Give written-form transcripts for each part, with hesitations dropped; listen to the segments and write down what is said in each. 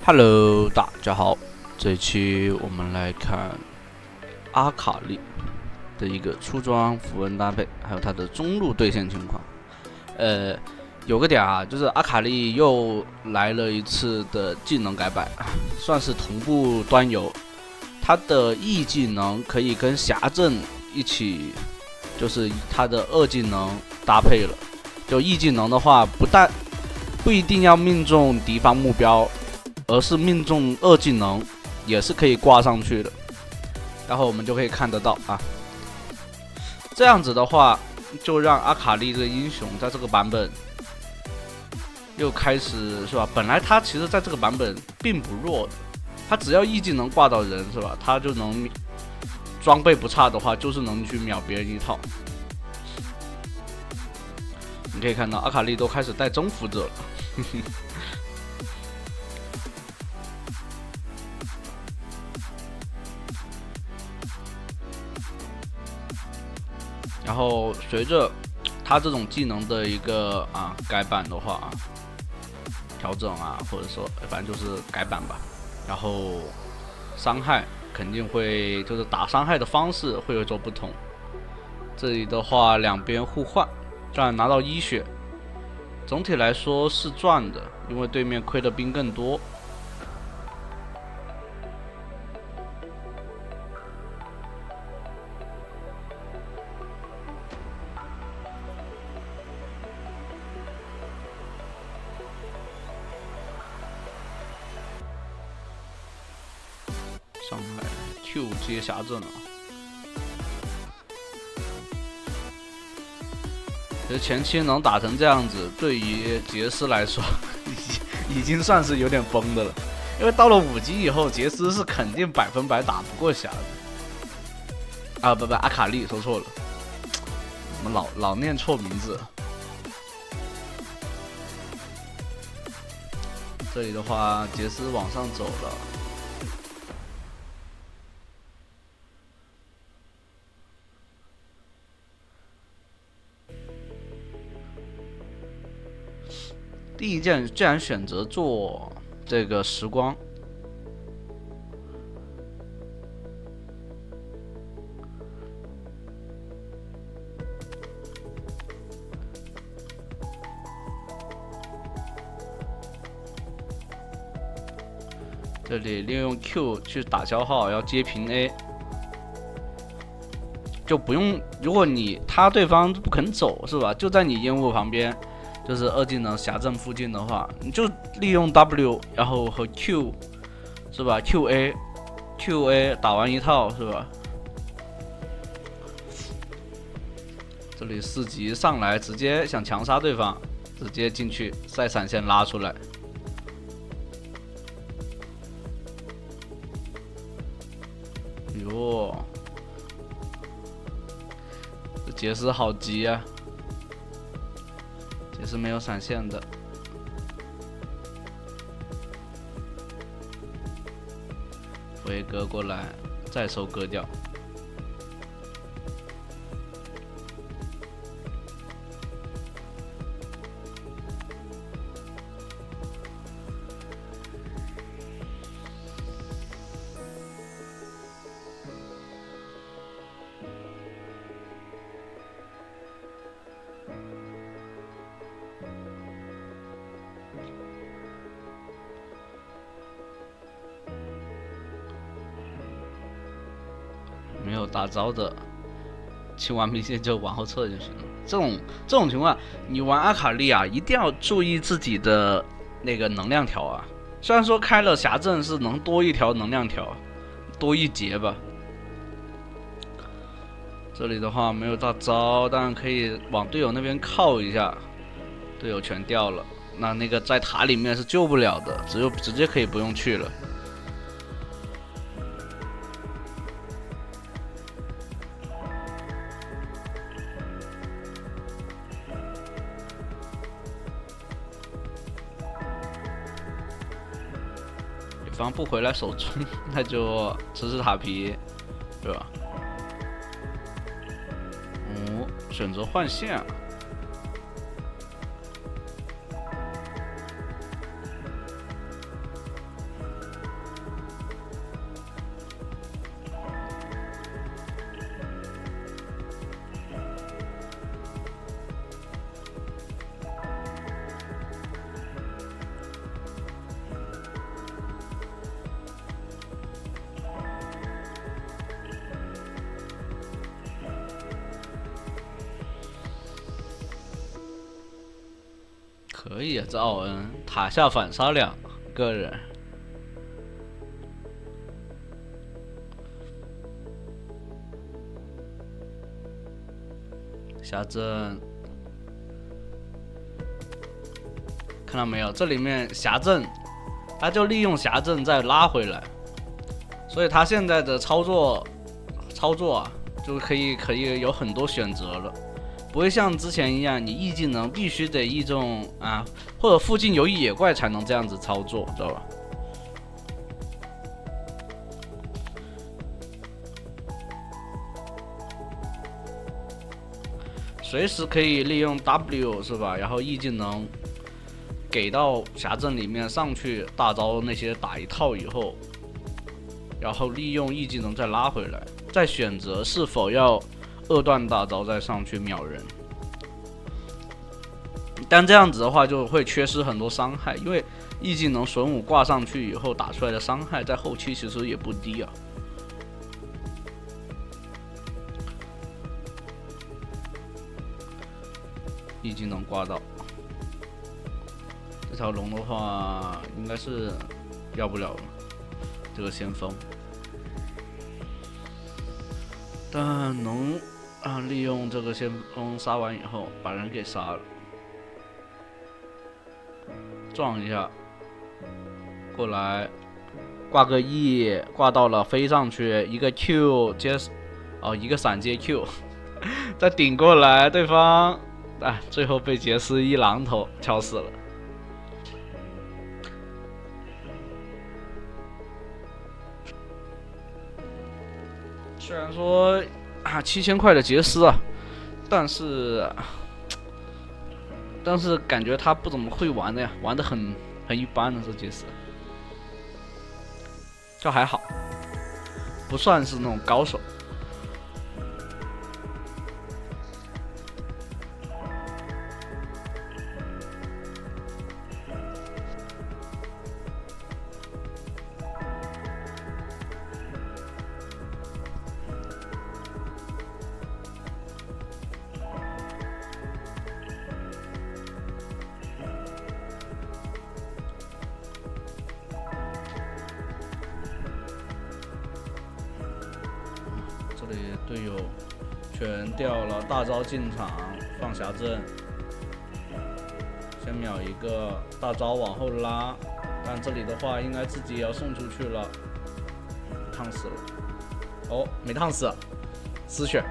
Hello，大家好，这一期我们来看阿卡丽的一个出装符文搭配，还有它的中路对线情况。有个点啊，就是阿卡丽又来了一次的技能改版，算是同步端游。它的 E 技能可以跟侠阵一起，就是它的2技能搭配了。就 E 技能的话，不一定要命中敌方目标，而是命中2技能也是可以挂上去的。然后我们就可以看得到啊，这样子的话，就让阿卡丽这个英雄在这个版本又开始是吧？本来他其实在这个版本并不弱的，他只要 E 技能挂到人是吧，他就能装备不差的话，就是能去秒别人一套。你可以看到阿卡丽都开始带征服者了。然后随着他这种技能的一个改版的话调整或者说反正就是改版吧，然后伤害肯定会就是打伤害的方式会有所不同。这里的话两边互换，这样拿到1血，总体来说是赚的，因为对面亏的兵更多。上来 Q 接侠阵了。其实前期能打成这样子，对于杰斯来说已经算是有点崩的了。因为到了5级以后，杰斯是肯定100%打不过侠的。不，阿卡丽说错了，我们老念错名字。这里的话，杰斯往上走了。第一件既然选择做这个时光，这里利用 Q 去打消耗，要接平 A， 就不用。如果他对方不肯走是吧？就在你烟雾旁边，就是2技能侠阵附近的话，你就利用 W， 然后和 Q 是吧 ？QA 打完一套是吧？这里4级上来直接想强杀对方，直接进去赛闪现拉出来。哟，这杰斯好急啊！杰斯没有闪现的，回割过来，再收割掉。没有大招的，清完兵线就往后撤就行了。这种情况，你玩阿卡丽一定要注意自己的那个能量条啊。虽然说开了侠阵是能多1条能量条，多1节吧。这里的话没有大招，当然可以往队友那边靠一下，队友全掉了，那个在塔里面是救不了的，直接可以不用去了。对方不回来守中，那就吃塔皮，对吧？选择换线。可以啊，这奥恩塔下反杀2个人。辖镇，看到没有？这里面辖镇，他就利用辖镇再拉回来，所以他现在的操作啊，就可以有很多选择了，不会像之前一样，你 E 技能必须得E中啊，或者附近有野怪才能这样子操作，知道吧？随时可以利用 W 是吧？然后 E 技能给到辖镇里面上去，大招那些打一套以后，然后利用 E 技能再拉回来，再选择是否要2段大招再上去秒人。但这样子的话就会缺失很多伤害，因为 E 技能损5挂上去以后打出来的伤害在后期其实也不低啊。E 技能挂到这条龙的话，应该是要不了了。这个先锋，但能利用这个先锋杀完以后把人给杀了，撞一下过来，挂个 E， 挂到了飞上去，一个 Q 接一个闪接 Q， 再顶过来，对方最后被杰斯一榔头敲死了。虽然说7000块的杰斯啊，但是感觉他不怎么会玩的呀，玩的很一般的这杰斯，就还好，不算是那种高手。这里队友全掉了，大招进场放辖镇，先秒一个大招往后拉，但这里的话应该自己也要送出去了，烫死了。哦，没烫死，失血。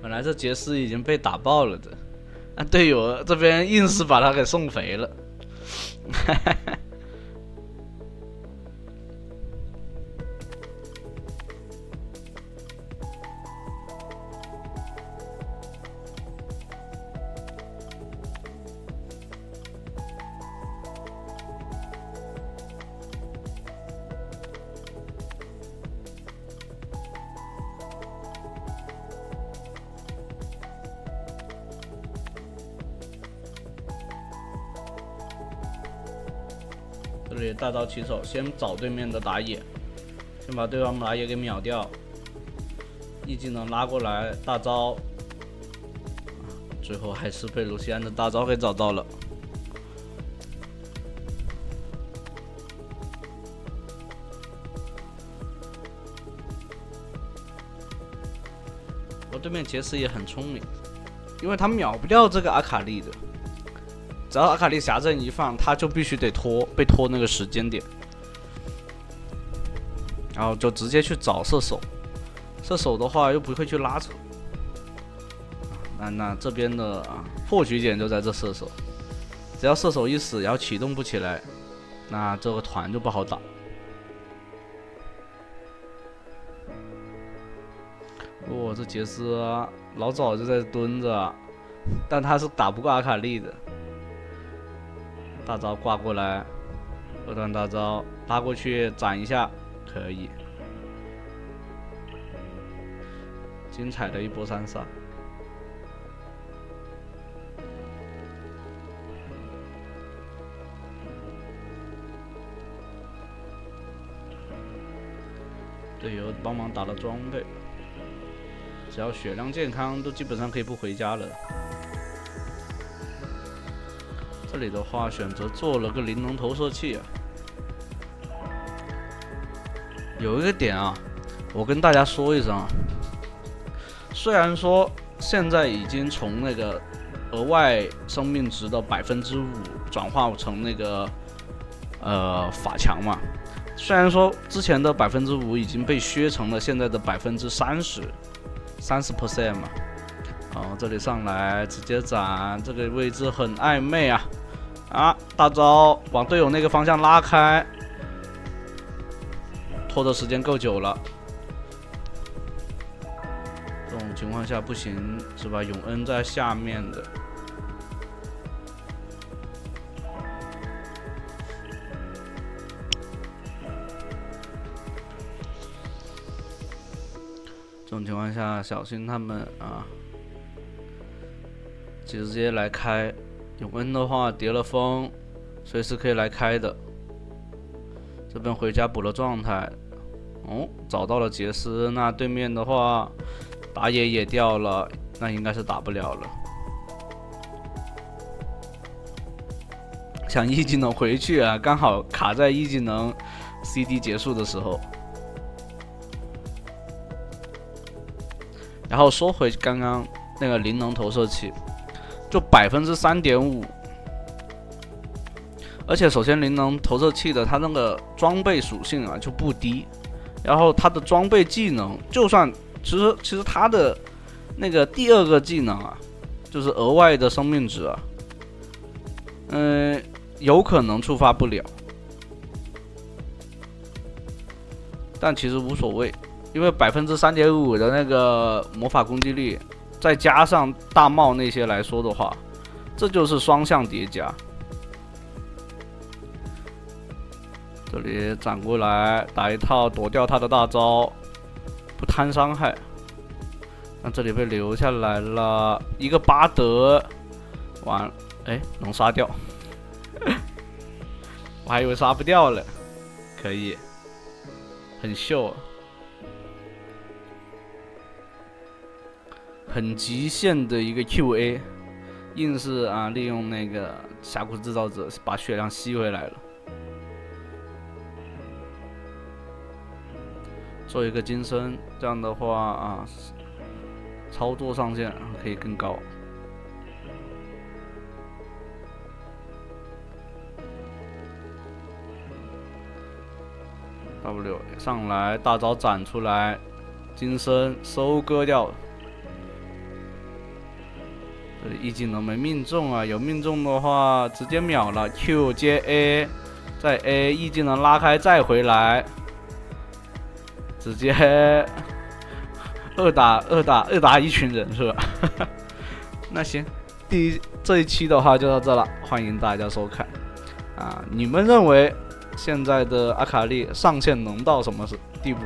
本来这杰斯已经被打爆了的，队友这边硬是把他给送肥了。这里大招起手，先找对面的打野，先把对方打野给秒掉。E 技能拉过来，大招，最后还是被卢锡安的大招给找到了。我对面杰斯也很聪明，因为他秒不掉这个阿卡丽的。只要阿卡丽辖镇一放，他就必须得被拖那个时间点，然后就直接去找射手。射手的话又不会去拉扯，那这边的破局点就在这射手，只要射手一死，然后启动不起来，那这个团就不好打。这杰斯老早就在蹲着，但他是打不过阿卡丽的。大招挂过来，2段大招拉过去斩一下，可以。精彩的一波3杀。队友帮忙打了装备，只要血量健康，都基本上可以不回家了。这里的话，选择做了个灵能投射器啊。有一个点啊，我跟大家说一声啊，虽然说现在已经从那个额外生命值的5%转化成那个法强嘛，虽然说之前的5%已经被削成了现在的30%嘛。这里上来直接斩，这个位置很暧昧啊！大招往队友那个方向拉开，拖的时间够久了。这种情况下不行是吧？永恩在下面的。这种情况下，小心他们啊，直接来开。永恩的话叠了风，随时可以来开的。这边回家补了状态，找到了杰斯。那对面的话，打野也掉了，那应该是打不了了。想一技能回去啊，刚好卡在一技能 CD 结束的时候。然后说回刚刚那个灵能投射器。就3.5%，而且首先灵能投射器的它那个装备属性啊就不低，然后它的装备技能，就算其实它的那个第二个技能啊，就是额外的生命值啊，有可能触发不了，但其实无所谓，因为3.5%的那个魔法攻击力。再加上大帽那些来说的话，这就是双向叠加。这里斩过来打一套，躲掉他的大招，不贪伤害。那这里被留下来了一个巴德，完，能杀掉，我还以为杀不掉了，可以，很秀啊。很极限的一个 QA， 硬是啊利用那个峡谷制造者把血量吸回来了。做一个金身，这样的话啊，操作上限可以更高。W 上来，大招斩出来，金身收割掉。这里一技能没命中啊，有命中的话直接秒了。Q 接 A， 再 A， 一技能拉开再回来，直接二打一群人是吧？那行，这一期的话就到这了，欢迎大家收看啊！你们认为现在的阿卡丽上限能到什么地步？